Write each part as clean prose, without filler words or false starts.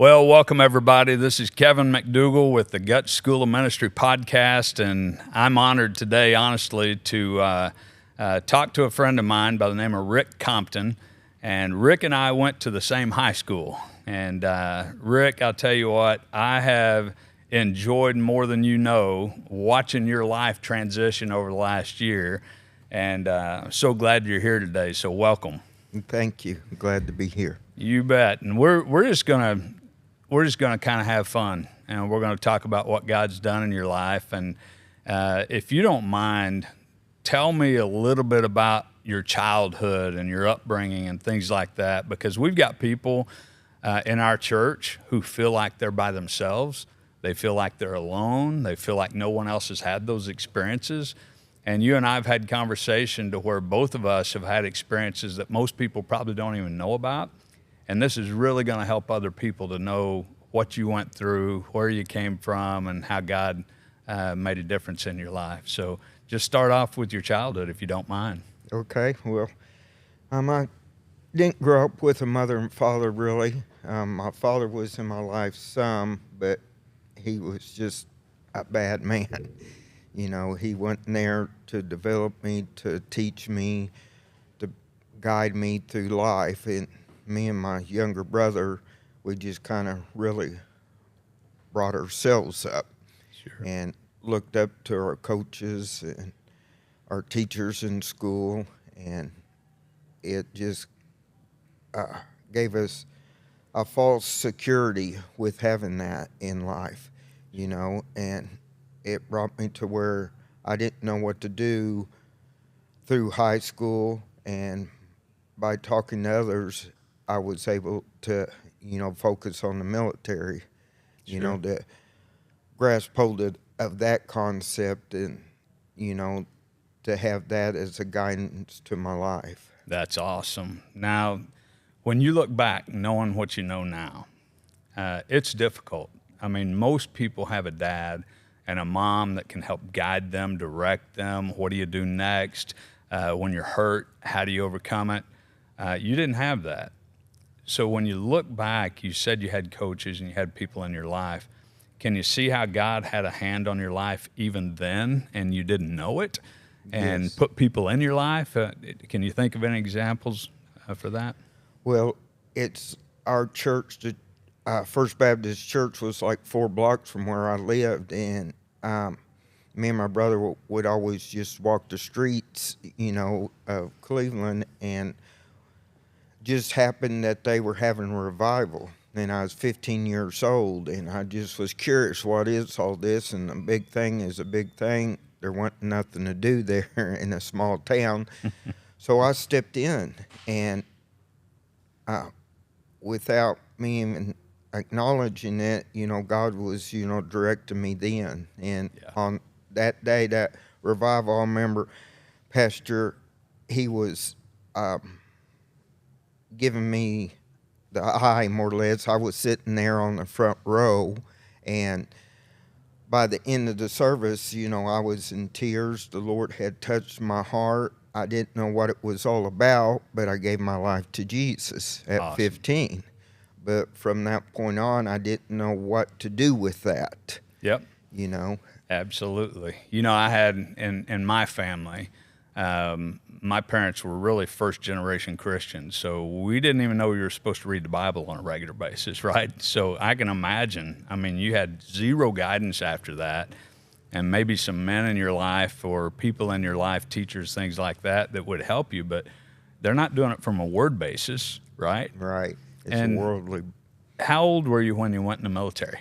Well, welcome everybody. This is Kevin McDougall with the Gut School of Ministry podcast, and I'm honored today, honestly, to talk to a friend of mine by the name of Rick Compton. And Rick and I went to the same high school. And Rick, I'll tell you what, I have enjoyed more than you know watching your life transition over the last year. And I'm so glad you're here today. So welcome. Thank you. Glad to be here. You bet. And we're just gonna kind of have fun, and we're gonna talk about what God's done in your life. And if you don't mind, tell me a little bit about your childhood and your upbringing and things like that, because we've got people in our church who feel like they're by themselves. They feel like they're alone. They feel like no one else has had those experiences. And you and I have had conversation to where both of us have had experiences that most people probably don't even know about. And this is really going to help other people to know what you went through, where you came from, and how God made a difference in your life. So just start off with your childhood, if you don't mind. Okay. Well, I didn't grow up with a mother and father, really. My father was in my life some, but he was just a bad man. You know, he wasn't there to develop me, to teach me, to guide me through life. And me and my younger brother, we just kind of really brought ourselves up. Sure. And looked up to our coaches and our teachers in school, and it just gave us a false security with having that in life, you know, and it brought me to where I didn't know what to do through high school, and by talking to others, I was able to, you know, focus on the military, you know, to grasp hold of that concept and, you know, to have that as a guidance to my life. That's awesome. Now, when you look back, knowing what you know now, it's difficult. I mean, most people have a dad and a mom that can help guide them, direct them. What do you do next? When you're hurt, how do you overcome it? You didn't have that. So when you look back, you said you had coaches and you had people in your life. Can you see how God had a hand on your life even then and you didn't know it, and Yes. put people in your life? Can you think of any examples for that? Well, it's our church, the First Baptist Church was like 4 blocks from where I lived, and me and my brother would always just walk the streets, you know, of Cleveland, and just happened that they were having a revival. And I was 15 years old, and I just was curious, what is all this? And a big thing is a big thing. There wasn't nothing to do there in a small town. So I stepped in, and without me even acknowledging it, you know, God was, you know, directing me then. And on that day, that revival, I remember Pastor, he was giving me the eye, more or less. I was sitting there on the front row, and by the end of the service, you know, I was in tears. The Lord had touched my heart. I didn't know what it was all about, but I gave my life to Jesus at Awesome. 15. But from that point on, I didn't know what to do with that. Yep. You know? Absolutely. You know, I had in my family, my parents were really first generation Christians, so we didn't even know we were supposed to read the Bible on a regular basis, right? So I can imagine, I mean, you had zero guidance after that, and maybe some men in your life or people in your life, teachers, things like that, that would help you, but they're not doing it from a word basis, right? Right. It's And worldly. how old were you when you went in the military?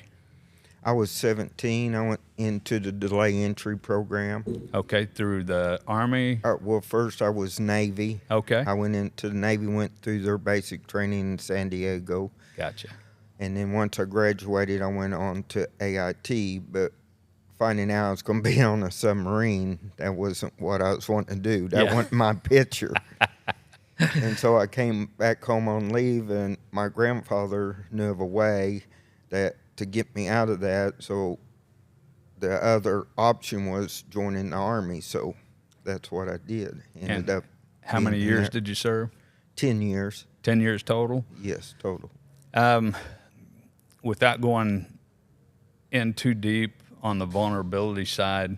I was 17. I went into the delay entry program. Okay, through the Army. Well, first I was Navy. Okay. I went into the Navy, went through their basic training in San Diego. Gotcha. And then once I graduated, I went on to AIT. But finding out I was going to be on a submarine, that wasn't what I was wanting to do. That wasn't my picture. And so I came back home on leave, and my grandfather knew of a way to get me out of that. So the other option was joining the Army. So that's what I did. Ended up. How many years did you serve? 10 years. 10 years total? Yes, total. without going in too deep on the vulnerability side,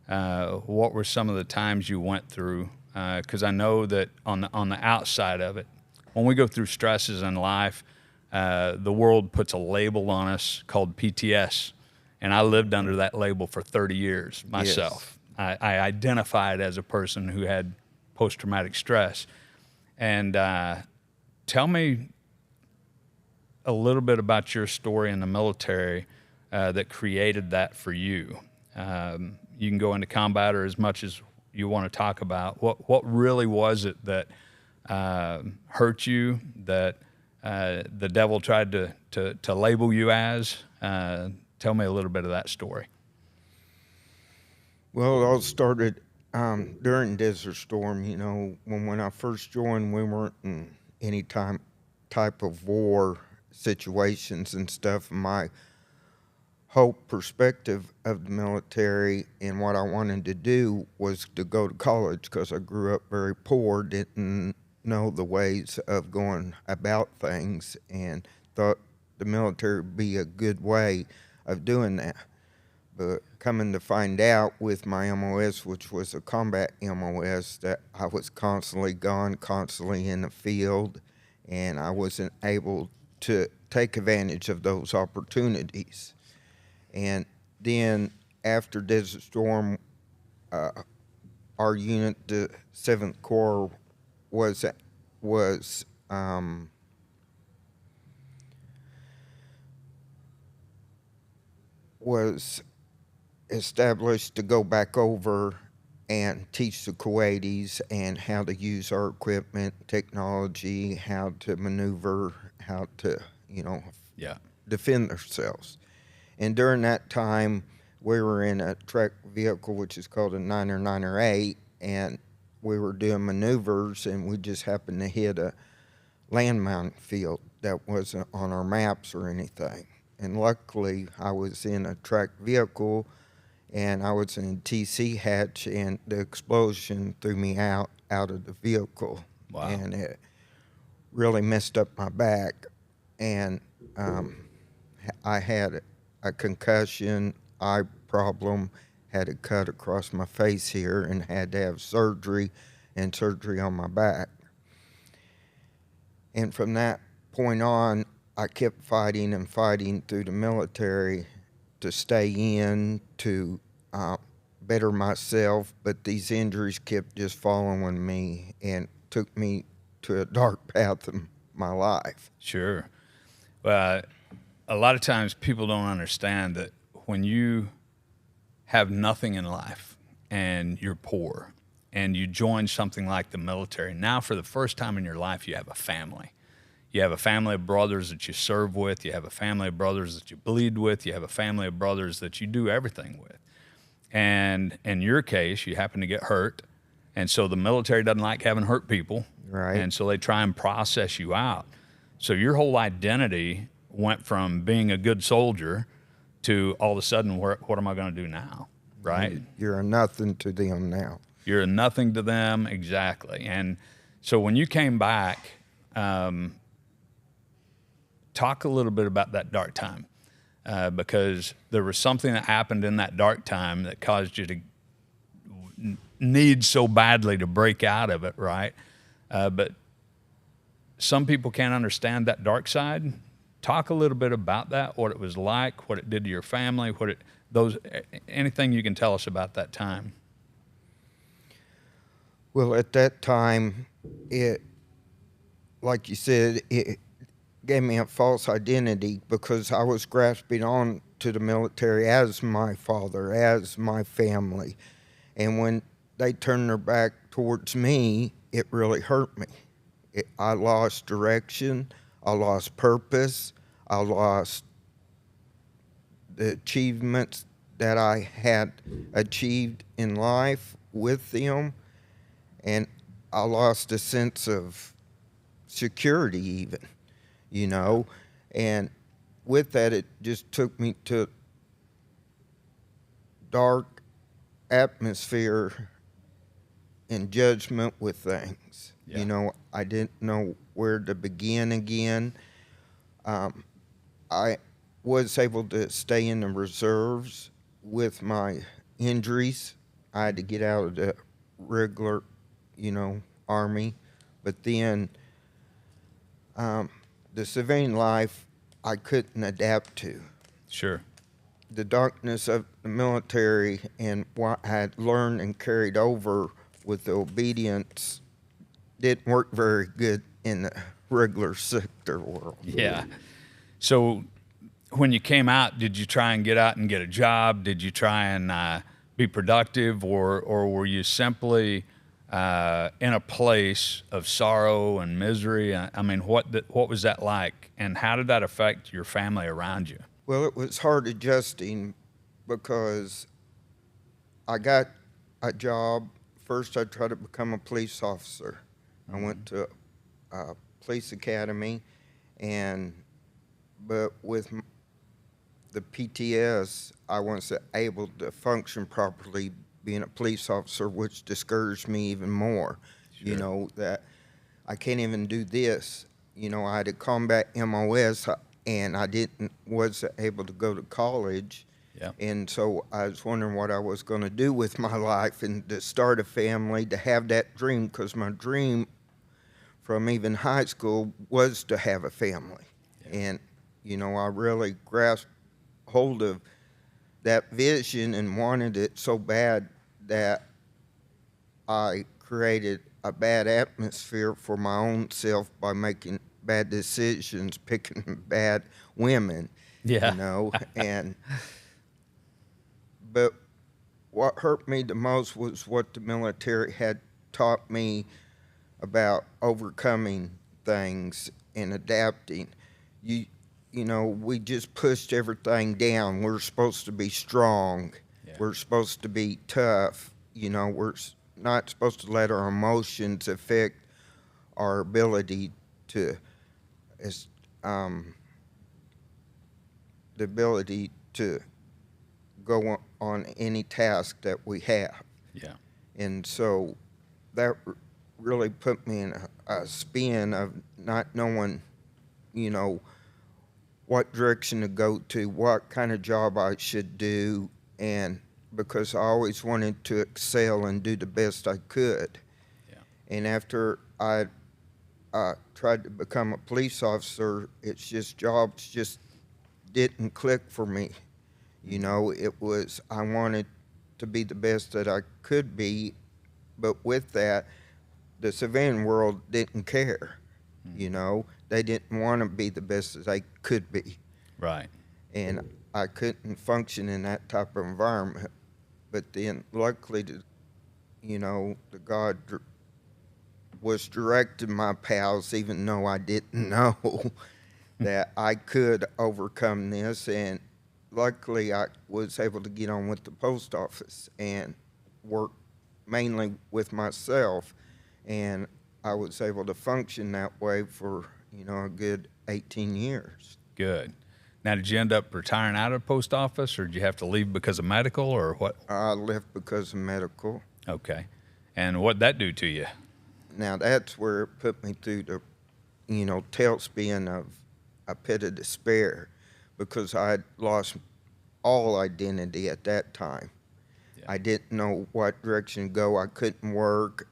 what were some of the times you went through? Because I know that on the outside of it, when we go through stresses in life, the world puts a label on us called PTS, and I lived under that label for 30 years myself. Yes. I identified as a person who had post-traumatic stress. And tell me a little bit about your story in the military that created that for you. You can go into combat or as much as you want to talk about. What really was it that hurt you, that the devil tried to label you as? Tell me a little bit of that story. Well, it all started during Desert Storm. You know, when I first joined, we weren't in any type of war situations and stuff. My whole perspective of the military and what I wanted to do was to go to college, because I grew up very poor, didn't know the ways of going about things, and thought the military would be a good way of doing that. But coming to find out with my MOS, which was a combat MOS, that I was constantly gone, constantly in the field, and I wasn't able to take advantage of those opportunities. And then after Desert Storm, our unit, the 7th Corps, was established to go back over and teach the Kuwaitis and how to use our equipment, technology, how to maneuver, how to, defend themselves. And during that time, we were in a track vehicle, which is called a 908, and we were doing maneuvers, and we just happened to hit a landmine field that wasn't on our maps or anything. And luckily, I was in a track vehicle, and I was in TC hatch, and the explosion threw me out of the vehicle. Wow. And it really messed up my back. And I had a concussion, eye problem, had a cut across my face here, and had to have surgery on my back. And from that point on, I kept fighting and fighting through the military to stay in, to better myself, but these injuries kept just following me and took me to a dark path in my life. Sure. Well, a lot of times people don't understand that when you have nothing in life and you're poor and you join something like the military, now for the first time in your life, you have a family. You have a family of brothers that you serve with. You have a family of brothers that you bleed with. You have a family of brothers that you do everything with. And in your case, you happen to get hurt. And so the military doesn't like having hurt people. Right. And so they try and process you out. So your whole identity went from being a good soldier to all of a sudden, what am I going to do now? Right? You're a nothing to them now. You're a nothing to them, exactly. And so when you came back, talk a little bit about that dark time, because there was something that happened in that dark time that caused you to need so badly to break out of it, right? But some people can't understand that dark side. Talk a little bit about that, what it was like, what it did to your family, anything you can tell us about that time. Well, at that time, like you said, it gave me a false identity, because I was grasping on to the military as my father, as my family. And when they turned their back towards me, it really hurt me. I lost direction, I lost purpose, I lost the achievements that I had achieved in life with them, and I lost a sense of security even, and with that, it just took me to dark atmosphere and judgment with things. Yeah. I didn't know where to begin again. I was able to stay in the reserves with my injuries. I had to get out of the regular, Army. But then the civilian life I couldn't adapt to. Sure. The darkness of the military and what I had learned and carried over with the obedience didn't work very good in the regular sector world. Yeah. So when you came out, did you try and get out and get a job? Did you try and be productive, or were you simply in a place of sorrow and misery? I mean, what was that like, and how did that affect your family around you? Well, it was hard adjusting because I got a job. First, I tried to become a police officer. I went to a police academy, but with the PTS, I wasn't able to function properly being a police officer, which discouraged me even more. Sure. That I can't even do this. I had a combat MOS, and I wasn't able to go to college. Yeah. And so I was wondering what I was going to do with my life and to start a family, to have that dream, because my dream from even high school was to have a family. Yeah. And, I really grasped hold of that vision and wanted it so bad that I created a bad atmosphere for my own self by making bad decisions, picking bad women, Yeah. But what hurt me the most was what the military had taught me about overcoming things and adapting. We just pushed everything down. We're supposed to be strong. Yeah. We're supposed to be tough. We're not supposed to let our emotions affect our ability to, the ability to go on any task that we have. Yeah. And so that really put me in a spin of not knowing, what direction to go to, what kind of job I should do, and because I always wanted to excel and do the best I could. Yeah. And after I tried to become a police officer, jobs just didn't click for me. It was, I wanted to be the best that I could be, but with that, the civilian world didn't care. They didn't want to be the best as they could be. Right. And I couldn't function in that type of environment. But then, luckily, the God was directing my paths, even though I didn't know that I could overcome this. And luckily, I was able to get on with the post office and work mainly with myself. And I was able to function that way for, a good 18 years. Good. Now, did you end up retiring out of the post office, or did you have to leave because of medical, or what? I left because of medical. Okay. And what'd that do to you? Now, that's where it put me through the, tailspin of a pit of despair, because I had lost all identity at that time. Yeah. I didn't know what direction to go. I couldn't work.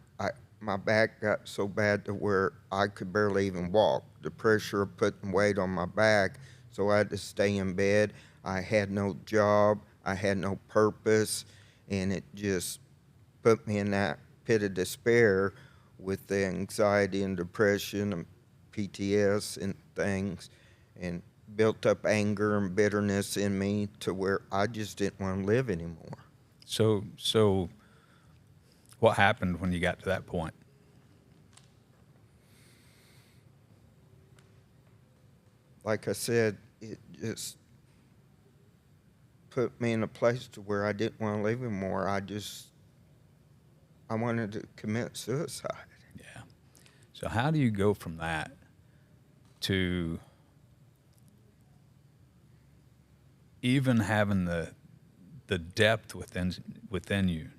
My back got so bad to where I could barely even walk. The pressure of putting weight on my back, so I had to stay in bed. I had no job. I had no purpose, and it just put me in that pit of despair with the anxiety and depression and PTS and things, and built up anger and bitterness in me to where I just didn't want to live anymore. So what happened when you got to that point? Like I said, it just put me in a place to where I didn't want to live anymore. I wanted to commit suicide. Yeah. So how do you go from that to even having the depth within you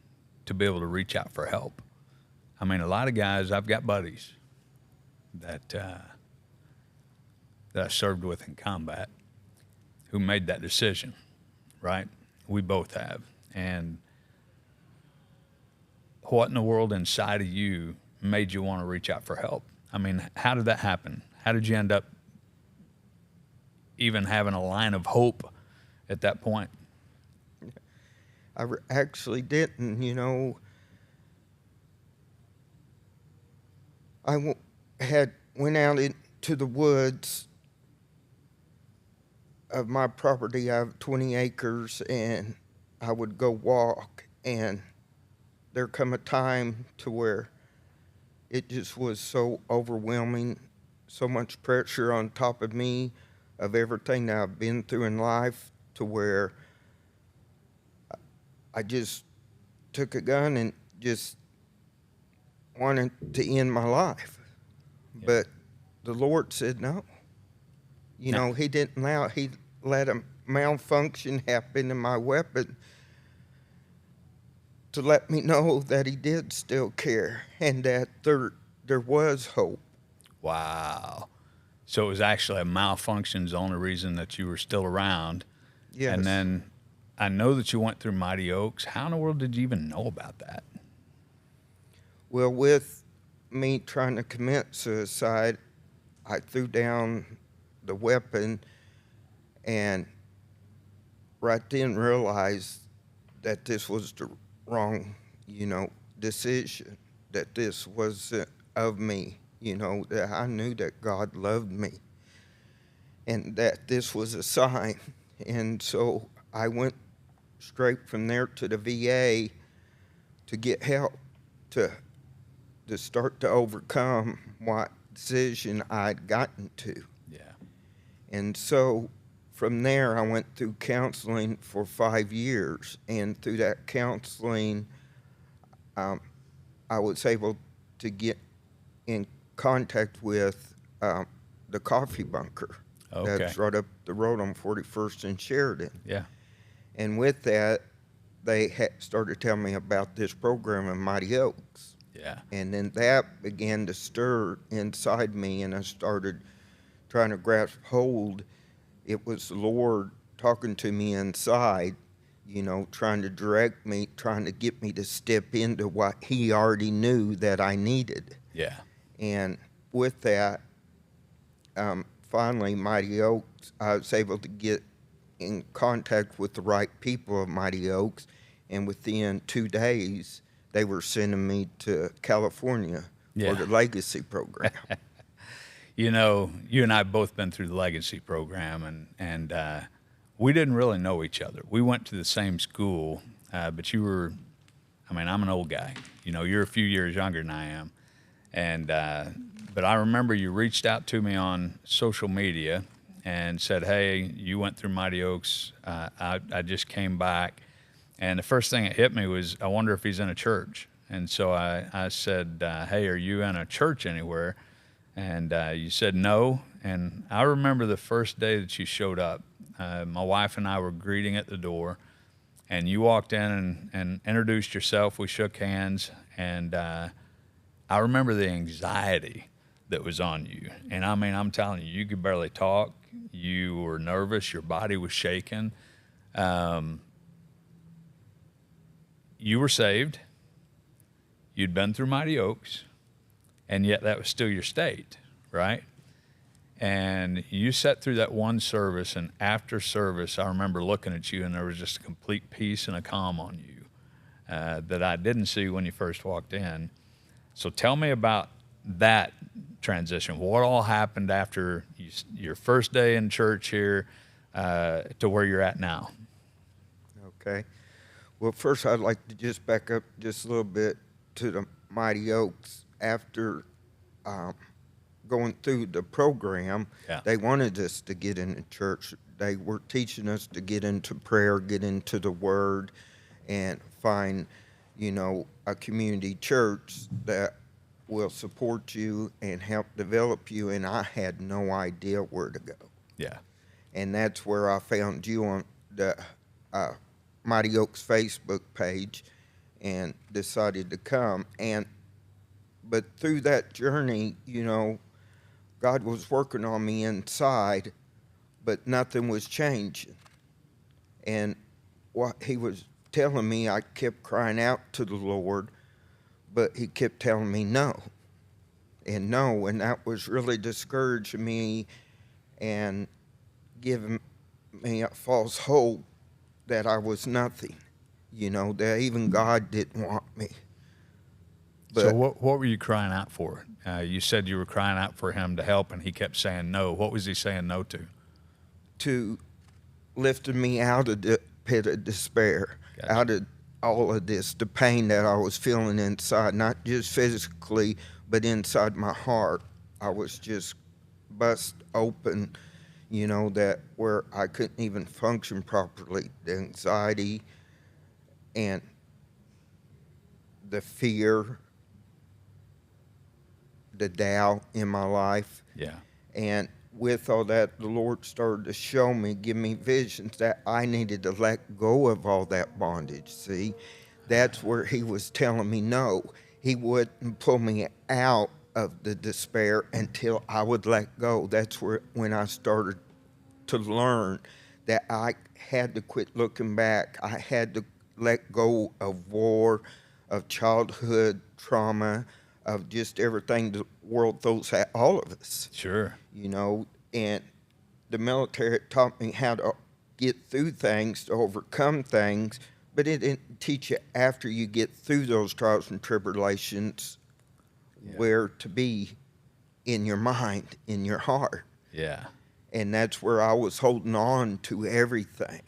to be able to reach out for help? I mean, a lot of guys, I've got buddies that I served with in combat who made that decision, right? We both have. And what in the world inside of you made you want to reach out for help? I mean, how did that happen? How did you end up even having a line of hope at that point? Actually didn't, had went out into the woods of my property. I have 20 acres, and I would go walk, and there come a time to where it just was so overwhelming, so much pressure on top of me of everything that I've been through in life, to where I just took a gun and just wanted to end my life. Yeah. But the Lord said no. He didn't allow, he let a malfunction happen in my weapon to let me know that he did still care and that there was hope. Wow. So it was actually a malfunction's the only reason that you were still around. Yes. And then I know that you went through Mighty Oaks. How in the world did you even know about that? Well, with me trying to commit suicide, I threw down the weapon and right then realized that this was the wrong, decision, that this wasn't of me, that I knew that God loved me and that this was a sign. And so I went straight from there to the VA to get help to start to overcome what decision I'd gotten to. Yeah. And so from there, I went through counseling for 5 years. And through that counseling, I was able to get in contact with the coffee bunker. Okay. That's right up the road on 41st and Sheridan. Yeah. And with that, they started telling me about this program in Mighty Oaks. Yeah. And then that began to stir inside me, and I started trying to grasp hold. It was the Lord talking to me inside, trying to direct me, trying to get me to step into what he already knew that I needed. Yeah. And with that, finally, Mighty Oaks, I was able to get in contact with the right people of Mighty Oaks, and within 2 days, they were sending me to California for the Legacy program. You and I have both been through the Legacy program, and we didn't really know each other. We went to the same school, but I'm an old guy. You're a few years younger than I am. And but I remember you reached out to me on social media and said, hey, you went through Mighty Oaks. I just came back. And the first thing that hit me was, I wonder if he's in a church. And so I said, hey, are you in a church anywhere? And you said no. And I remember the first day that you showed up, my wife and I were greeting at the door, and you walked in and introduced yourself. We shook hands, and I remember the anxiety that was on you. And I'm telling you, you could barely talk. You were nervous. Your body was shaking. You were saved. You'd been through Mighty Oaks, and yet that was still your state, right? And you sat through that one service, and after service, I remember looking at you, and there was just a complete peace and a calm on you that I didn't see when you first walked in. So tell me about that transition. What all happened after your first day in church here to where you're at now? Okay. Well, first, I'd like to just back up just a little bit to the Mighty Oaks. After going through the program, they wanted us to get into church. They were teaching us to get into prayer, get into the Word, and find, a community church that will support you and help develop you. And I had no idea where to go. Yeah. And that's where I found you on the Mighty Oaks Facebook page and decided to come. But through that journey, God was working on me inside, but nothing was changing. And what he was telling me, I kept crying out to the Lord, but he kept telling me no and no, and that was really discouraging me and giving me a false hope that I was nothing, that even God didn't want me. But So what were you crying out for? You said you were crying out for him to help, and he kept saying no. What was he saying no to? to lifting me out of the pit of despair, Gotcha. out of all of this, the pain that I was feeling inside, not just physically, but inside my heart. I was just bust open, that where I couldn't even function properly. The anxiety and the fear, the doubt in my life. Yeah. And with all that, the Lord started to show me, give me visions that I needed to let go of all that bondage. See, that's where he was telling me no. He wouldn't pull me out of the despair until I would let go. That's when I started to learn that I had to quit looking back. I had to let go of war, of childhood trauma, of just everything the world throws at all of us. Sure. And the military taught me how to get through things, to overcome things, but it didn't teach you after you get through those trials and tribulations where to be in your mind, in your heart. Yeah. And that's where I was holding on to everything.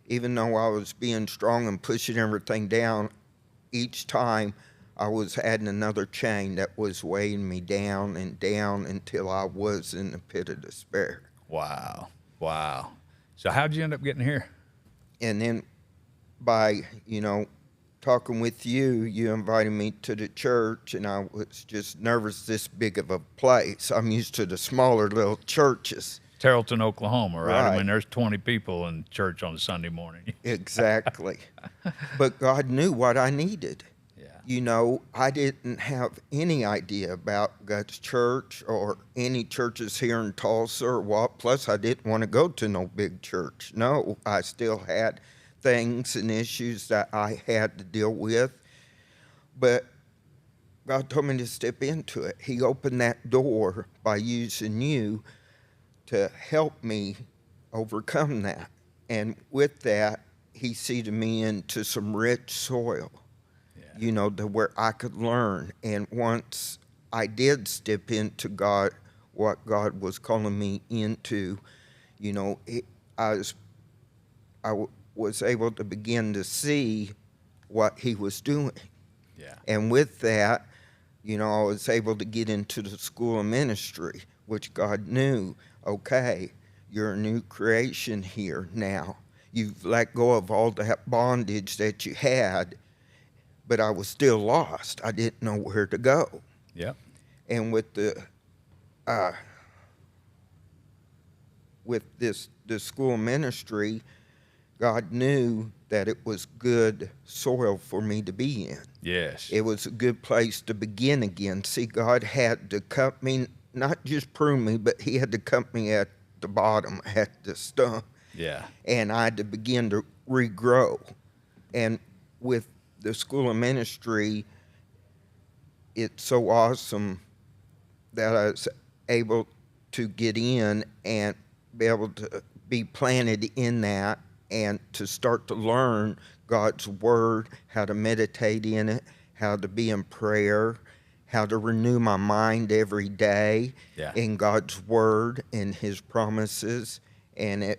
Even though I was being strong and pushing everything down, each time I was adding another chain that was weighing me down and down until I was in the pit of despair. Wow. Wow. So how'd you end up getting here? And then by, talking with you, you invited me to the church, and I was just nervous this big of a place. I'm used to the smaller little churches. Terrellton, Oklahoma, right? I Right. mean, there's 20 people in church on a Sunday morning. Exactly. But God knew what I needed. Yeah. I didn't have any idea about God's church or any churches here in Tulsa or what. Plus, I didn't want to go to no big church. No, I still had things and issues that I had to deal with. But God told me to step into it. He opened that door by using you to help me overcome that. And with that, he seeded me into some rich soil. To where I could learn. And once I did step into what God was calling me into, I was able to begin to see what he was doing. Yeah. And with that, I was able to get into the school of ministry, which God knew, okay, you're a new creation here now. You've let go of all that bondage that you had, but I was still lost. I didn't know where to go. Yep. And with the school ministry, God knew that it was good soil for me to be in. Yes. It was a good place to begin again. See, God had to cut me, not just prune me, but he had to cut me at the bottom, at the stump. Yeah. And I had to begin to regrow. And with the school of ministry, it's so awesome that I was able to get in and be able to be planted in that and to start to learn God's word, how to meditate in it, how to be in prayer, how to renew my mind every day in God's word and his promises. And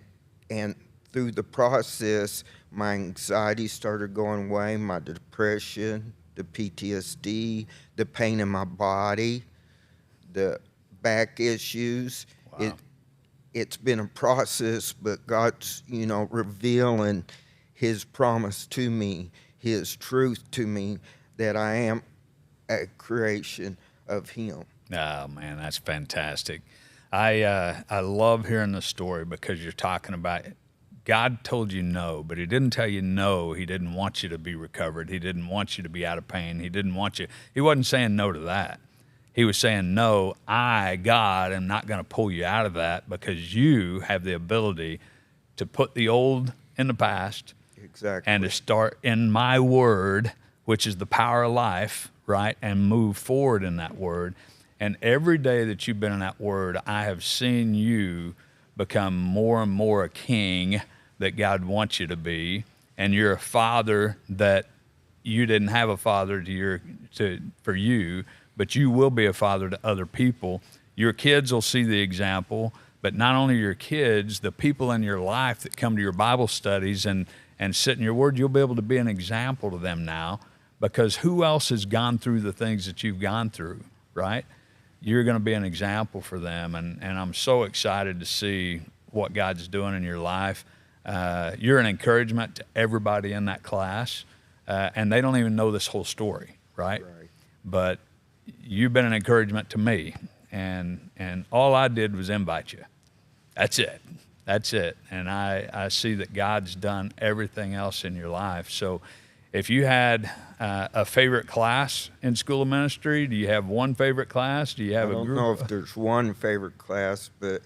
through the process, my anxiety started going away, my depression, the PTSD, the pain in my body, the back issues. Wow. It's been a process, but God's, revealing his promise to me, his truth to me, that I am a creation of him. Oh, man, that's fantastic. I love hearing the story because you're talking about God told you no, but he didn't tell you no. He didn't want you to be recovered. He didn't want you to be out of pain. He wasn't saying no to that. He was saying, no, I, God, am not going to pull you out of that, because you have the ability to put the old in the past Exactly. and to start in my word, which is the power of life, right? And move forward in that word. And every day that you've been in that word, I have seen you become more and more a king that God wants you to be. And you're a father that you didn't have a father for you, but you will be a father to other people. Your kids will see the example, but not only your kids, the people in your life that come to your Bible studies and sit in your word, you'll be able to be an example to them now, because who else has gone through the things that you've gone through, right? You're going to be an example for them. And I'm so excited to see what God's doing in your life. You're an encouragement to everybody in that class, and they don't even know this whole story, right? But you've been an encouragement to me, and all I did was invite you. That's it. That's it. And I see that God's done everything else in your life. So if you had a favorite class in School of Ministry, do you have one favorite class? Do you have a group? I don't know if there's one favorite class, but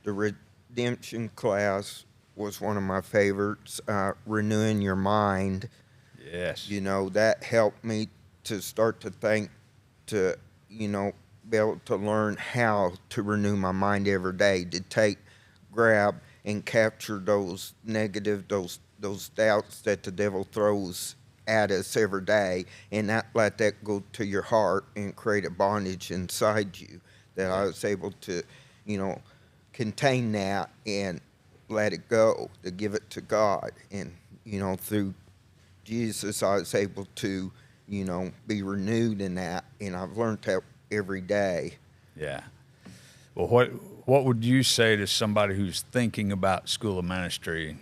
the redemption class was one of my favorites. Renewing your mind. Yes. You know, that helped me to start to think, to, you know, be able to learn how to renew my mind every day, to grab and capture those negative, those doubts that the devil throws at us every day, and not let that go to your heart and create a bondage inside you. That I was able to, you know, contain that and let it go, to give it to God. And, you know, through Jesus, I was able to, you know, be renewed in that, and I've learned that every day. Yeah. Well, what would you say to somebody who's thinking about School of Ministry,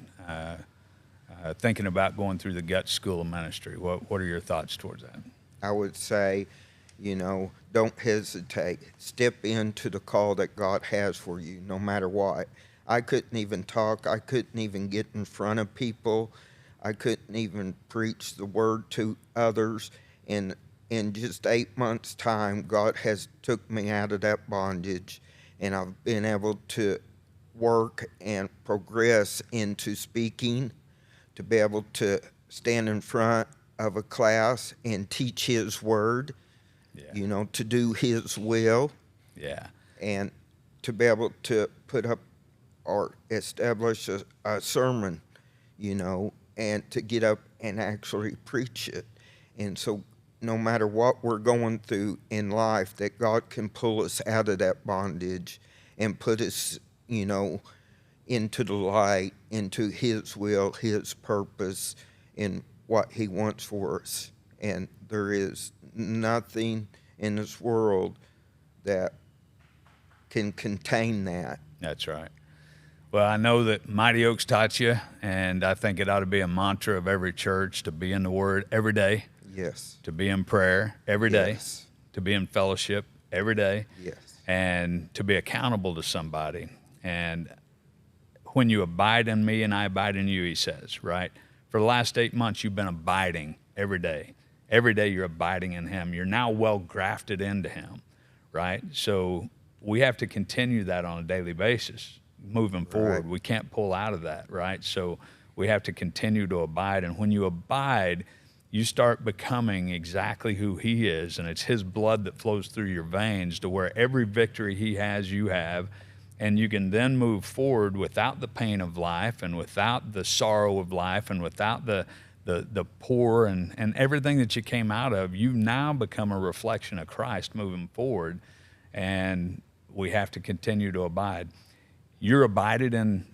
thinking about going through the Gut School of Ministry? What are your thoughts towards that? I would say, you know, don't hesitate. Step into the call that God has for you, no matter what. I couldn't even talk. I couldn't even get in front of people. I couldn't even preach the word to others. And in just 8 months' time, God has took me out of that bondage, and I've been able to work and progress into speaking, to be able to stand in front of a class and teach His word, you know, to do His will. Yeah. And to be able to put up or establish a sermon, you know, and to get up and actually preach it. And so no matter what we're going through in life, that God can pull us out of that bondage and put us, you know, into the light, into His will, His purpose, and what He wants for us. And there is nothing in this world that can contain that. That's right. Well, I know that Mighty Oaks taught you, and I think it ought to be a mantra of every church to be in the Word every day. Yes. To be in prayer every day. Yes. To be in fellowship every day. Yes. And to be accountable to somebody. And when you abide in me and I abide in you, he says, right? For the last 8 months, you've been abiding every day. Every day you're abiding in him. You're now well grafted into him, right? So we have to continue that on a daily basis moving forward. Right. We can't pull out of that, right? So we have to continue to abide. And when you abide, you start becoming exactly who he is, and it's his blood that flows through your veins to where every victory he has, you have, and you can then move forward without the pain of life and without the sorrow of life and without the poor and everything that you came out of. You now become a reflection of Christ moving forward, and we have to continue to abide. You're abided in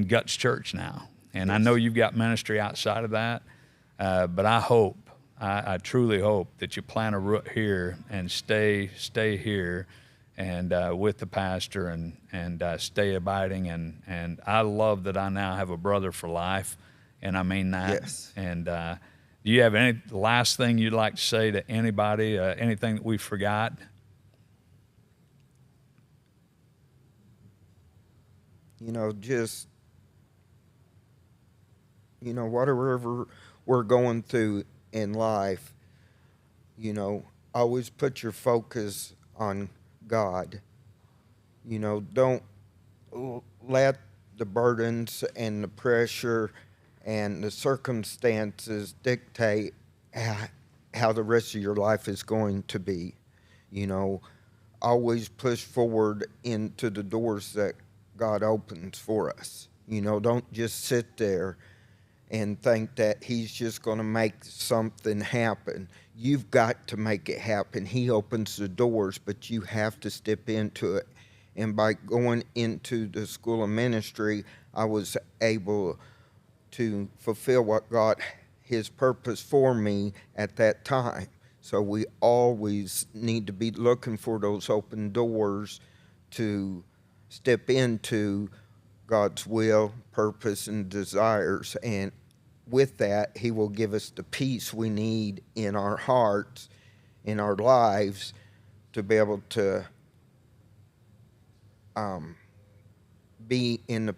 Guts Church now, and I know you've got ministry outside of that. But I truly hope that you plant a root here and stay here and with the pastor and stay abiding. And I love that I now have a brother for life, and I mean that. Yes. And do you have any last thing you'd like to say to anybody, anything that we forgot? You know, just, you know, whatever we're going through in life, you know, always put your focus on God. Don't let the burdens and the pressure and the circumstances dictate how the rest of your life is going to be. Always push forward into the doors that God opens for us. Don't just sit there and think that he's just going to make something happen. You've got to make it happen. He opens the doors, but you have to step into it. And by going into the school of ministry, I was able to fulfill what God, his purpose for me at that time. So we always need to be looking for those open doors to step into God's will, purpose, and desires. And with that, he will give us the peace we need in our hearts, in our lives, to be able to be in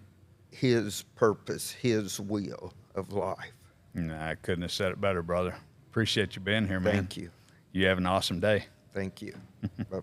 his purpose, his will of life. I couldn't have said it better, brother. Appreciate you being here, man. Thank you. You have an awesome day. Thank you. Bye-bye.